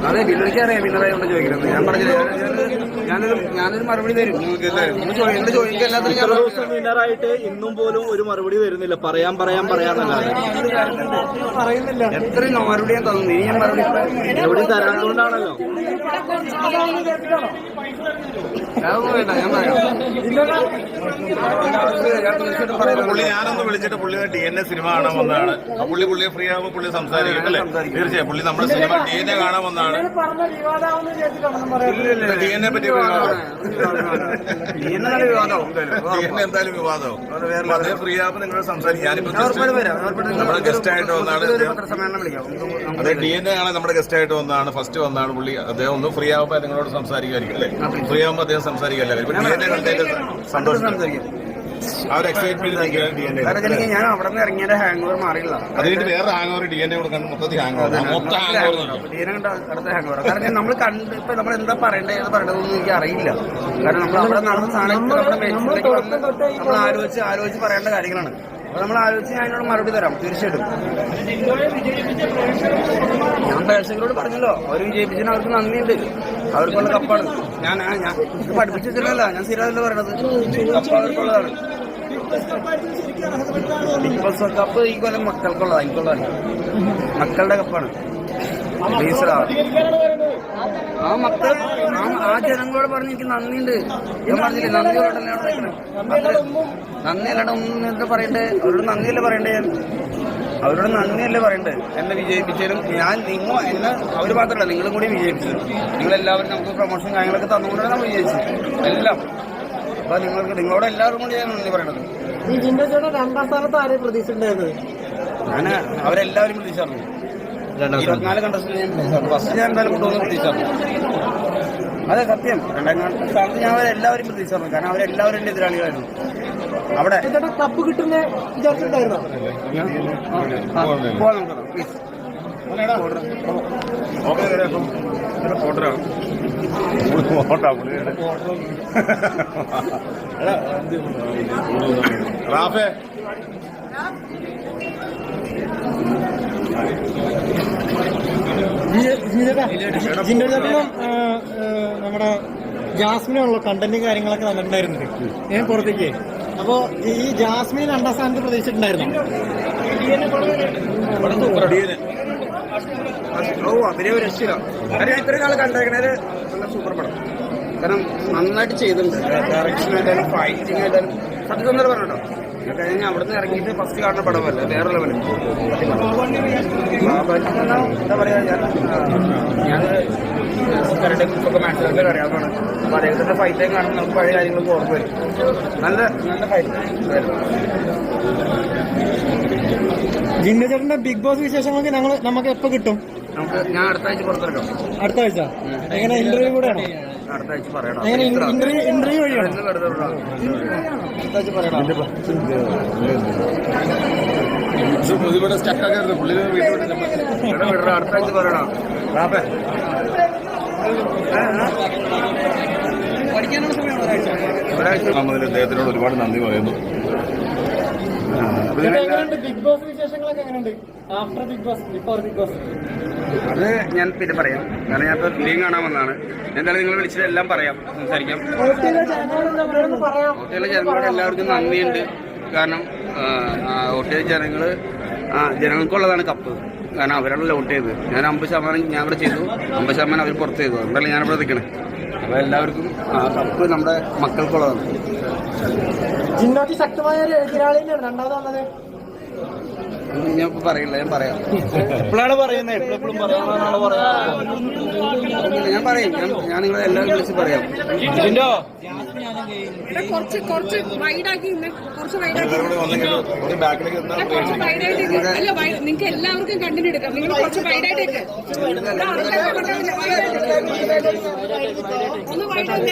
അതെ വിന്നർക്ക് അറിയാം, വിന്നറായോണ്ട് ചോദിക്കുന്നത്. ഞാൻ പറഞ്ഞില്ല, ഞാനൊരു മറുപടി തരും നിങ്ങൾക്ക്. ചോദിക്കുക എല്ലാത്തിനും വിന്നറായിട്ട് ഇന്നും പോലും ഒരു മറുപടി വരുന്നില്ല. പറയാന്നല്ലാതെ പറയുന്നില്ല. എത്രയും മറുപടി ഞാൻ തന്നു, ഞാൻ മറുപടി എവിടെയും തരാത്തതുകൊണ്ടാണല്ലോ. അതൊന്നും വേണ്ട, ഞാൻ പറയാം. പുള്ളി ഞാനൊന്ന് വിളിച്ചിട്ട് പുള്ളി DNA സിനിമ കാണാൻ വന്നതാണ്. പുള്ളിയെ ഫ്രീ ആകുമ്പോൾ പുള്ളി സംസാരിക്കും അല്ലേ? തീർച്ചയായും പുള്ളി നമ്മുടെ സിനിമ DNA കാണാൻ വന്നതാണ്. DNA പറ്റി എന്തായാലും വിവാദവും അതേ ഫ്രീ ആകുമ്പോൾ നിങ്ങൾ സംസാരിക്കും. ഞാനിപ്പോ നമ്മുടെ ഗസ്റ്റ് ആയിട്ട് വന്നാണ്. അതെ, DNA കാണാൻ നമ്മുടെ ഗസ്റ്റ് ആയിട്ട് വന്നതാണ്, ഫസ്റ്റ് വന്നതാണ് പുള്ളി. അദ്ദേഹം ഒന്ന് ഫ്രീ ആകുമ്പോൾ നിങ്ങളോട് സംസാരിക്കുമായിരിക്കും അല്ലേ? ഫ്രീ ആകുമ്പോൾ അദ്ദേഹം സംസാരിക്കല്ലേ? ഇപ്പൊ DNA കണ്ടതിന്റെ സന്തോഷം, ആ ഒരു എക്സൈറ്റ്മെന്റ്. ഞാൻ അവിടെ നിന്ന് ഇറങ്ങിയ ഹാങ് ഓവർ മാറിയില്ല. അതിന് വേറെ ഹാങ് ഓവർ DNA കൊടുക്കാൻ മൊത്തത്തിൽ ഹാങ് ഓവർ അടുത്ത ഹാങ് ഓവർ. കാരണം നമ്മൾ കണ്ട് ഇപ്പൊ നമ്മൾ എന്താ പറയേണ്ടത് ഏത് പറയേണ്ടതെന്ന് എനിക്ക് അറിയില്ല. കാരണം നമ്മൾ അവിടെ നടന്ന സാധനം നമ്മൾ ആലോചിച്ച് പറയേണ്ട കാര്യങ്ങളാണ്. അപ്പൊ നമ്മൾ ആലോചിച്ച് ഞാൻ അതിനോട് മറുപടി തരാം തീർച്ചയായിട്ടും. ഞാൻ പ്രേക്ഷകരോട് പറഞ്ഞല്ലോ, അവർ വിജയിപ്പിച്ചതിന് അവർക്ക് നന്ദിയുണ്ട്, അവർക്കുള്ള കപ്പാണ്. ഞാൻ പഠിപ്പിച്ചു വെച്ചില്ലല്ല, ഞാൻ സ്ഥിരമല്ല പറയണത്. കപ്പ് അവർക്കുള്ളതാണ്. ബിഗ് ബോസ് കപ്പ് ഈ കൊല്ലം മക്കൾക്കുള്ളതാണ്, എനിക്കുള്ളതല്ല. മക്കളുടെ കപ്പാണ്. ആ മക്കൾ ആ ജനങ്ങളോട് പറഞ്ഞ് എനിക്ക് നന്ദിയുണ്ട്. ഞാൻ പറഞ്ഞില്ലേ, നന്ദിയല്ലാണ്ട് ഒന്നും എന്താ പറയണ്ടേ? അവരോട് നന്ദിയല്ലേ പറയണ്ടേ? അവരോട് നന്ദിയല്ലേ പറയണ്ടേ? എന്നെ വിജയിപ്പിച്ചാലും എന്നെ അവർ മാത്രമല്ല, നിങ്ങളും കൂടി വിജയിപ്പിച്ചത്. നിങ്ങളെല്ലാവരും നമുക്ക് പ്രൊമോഷൻ കാര്യങ്ങളൊക്കെ തന്നുകൊണ്ടാണ് നമ്മൾ വിജയിച്ചത് എല്ലാം. അപ്പൊ നിങ്ങളോട് എല്ലാവരും കൂടി ഞാൻ നന്ദി പറയണത്. ഈ ജിൻഡോ ചേട്ടൻ രണ്ടാം സ്ഥാനത്ത് ആരെയും പ്രതീക്ഷ ഉണ്ടായിരുന്നത്? ഞാൻ അവരെല്ലാവരും പ്രതീക്ഷയായിരുന്നു. 24 കണ്ടസ്റ്റന്റ് ഞാൻ പ്രതീക്ഷയായിരുന്നു. ഫസ്റ്റ് ഞാൻ എന്തായാലും കൊണ്ടുവന്ന് പ്രതീക്ഷയായിരുന്നു. അതെ സത്യം. രണ്ടാം സ്ഥാനത്ത് ഞാൻ അവരെല്ലാവരും പ്രതീക്ഷയായിരുന്നു. കാരണം അവരെല്ലാവരും എന്റെ എതിരാളികളായിരുന്നു. അവിടെ കപ്പ് കിട്ടുന്ന വിചാരിച്ചിട്ടുണ്ടായിരുന്നോ? പോവാം നമുക്ക് പ്ലീസ്. റാഫേ ജിൻഡോ ചേട്ടനും നമ്മുടെ ജാസ്മിനുള്ള കണ്ടന്റും കാര്യങ്ങളൊക്കെ തന്നിട്ടുണ്ടായിരുന്നത് ഞാൻ പുറത്തേക്ക്. അപ്പൊ ഈ ജാസ്മിൻ രണ്ടാം സ്ഥാനത്ത് പ്രതീക്ഷിച്ചിട്ടുണ്ടായിരുന്നു. അഭിനയ രക്ഷയില്ല. കാരണം ഇത്രയും നാൾ കണ്ടേക്കണത് നല്ല സൂപ്പർ പടം. കാരണം നന്നായിട്ട് ചെയ്തിട്ടുണ്ട്. ഡയറക്ഷൻ ആയിട്ടാലും ഫൈറ്റിംഗ് ആയിട്ടാലും സത്യസന്ധത പറഞ്ഞോ. കഴിഞ്ഞാൽ അവിടെ നിന്ന് ഇറങ്ങിയിട്ട് ഫസ്റ്റ് കാണുന്ന പടമല്ല, വേറെ ലെവലിൽ. എന്താ പറയാ, ഞാൻ കരട്ടെ കുറിച്ചൊക്കെ മാച്ചുകളൊക്കെ അറിയാവുന്നതാണ്. അപ്പൊ അദ്ദേഹത്തിന്റെ ഫൈറ്റൊക്കെ കാണുമ്പോൾ നമുക്ക് പഴയ കാര്യങ്ങളൊക്കെ ഓർമ്മ വരും. നല്ല ഫൈറ്റ്. ജിൻഡോ ചേട്ടന്റെ ബിഗ് ബോസ് വിശേഷങ്ങളൊക്കെ നമുക്ക് എപ്പോ കിട്ടും? ഞാൻ അടുത്ത ആഴ്ച പുറത്തിറക്കാം. അടുത്ത ആഴ്ച എങ്ങനെ ഇന്റർവ്യൂ കൂടെയാണോ? അടുത്ത ആഴ്ച പറയണം. ഇന്റർവ്യൂ വഴിയാണോ? അടുത്ത ആഴ്ച പറയണം. അടുത്ത ആഴ്ച പറയണം. പഠിക്കാനുള്ള സമയമാണ്. അദ്ദേഹത്തിനോട് ഒരുപാട് നന്ദി പറയുന്നു. ബിഗ് ബോസ് വിശേഷങ്ങളൊക്കെ എങ്ങനെയുണ്ട്? After big boss, before big boss? അത് ഞാൻ പിന്നെ പറയാം. കാരണം ഞാൻ ഇപ്പോൾ ഫിലിം കാണാൻ വന്നതാണ്. എന്തായാലും നിങ്ങൾ വിളിച്ചിട്ട് എല്ലാം പറയാം, സംസാരിക്കാം. ഓട്ടിയിലെ ജനങ്ങളോട് എല്ലാവർക്കും നന്ദിയുണ്ട്. കാരണം ഓട്ടിയിലെ ജനങ്ങൾക്കുള്ളതാണ് കപ്പ്. കാരണം അവരാണല്ലോ വോട്ട് ചെയ്തത്. ഞാൻ 50% ഞാൻ ഇവിടെ ചെയ്തു, 50% അവർ പുറത്ത് ചെയ്തു. അതുകൊണ്ടല്ലേ ഞാനിവിടെ നിൽക്കണേ. അപ്പോൾ എല്ലാവർക്കും കപ്പ് നമ്മുടെ മക്കൾക്കുള്ളതാണ്. ജിന്നോക്ക് ശക്തമായ ഒരു എതിരാളി തന്നെയാണ് രണ്ടാമത് വന്നത്. ഞാൻ പറയില്ല, ഞാൻ പറയാം. എപ്പോഴാണ് പറയുന്നത്? എപ്പോഴും പറയാനാണോ പറയാ? ഞാൻ പറയും. ഞാൻ നിങ്ങളെ എല്ലാവരും വിളിച്ച് പറയാം. കുറച്ച് വൈഡാക്കി നിങ്ങൾക്ക് എല്ലാവർക്കും കണ്ടന്റ് എടുക്കാം. നിങ്ങൾ കുറച്ച് വൈഡായിട്ടേക്ക് ഒന്ന് വൈഡായിട്ട്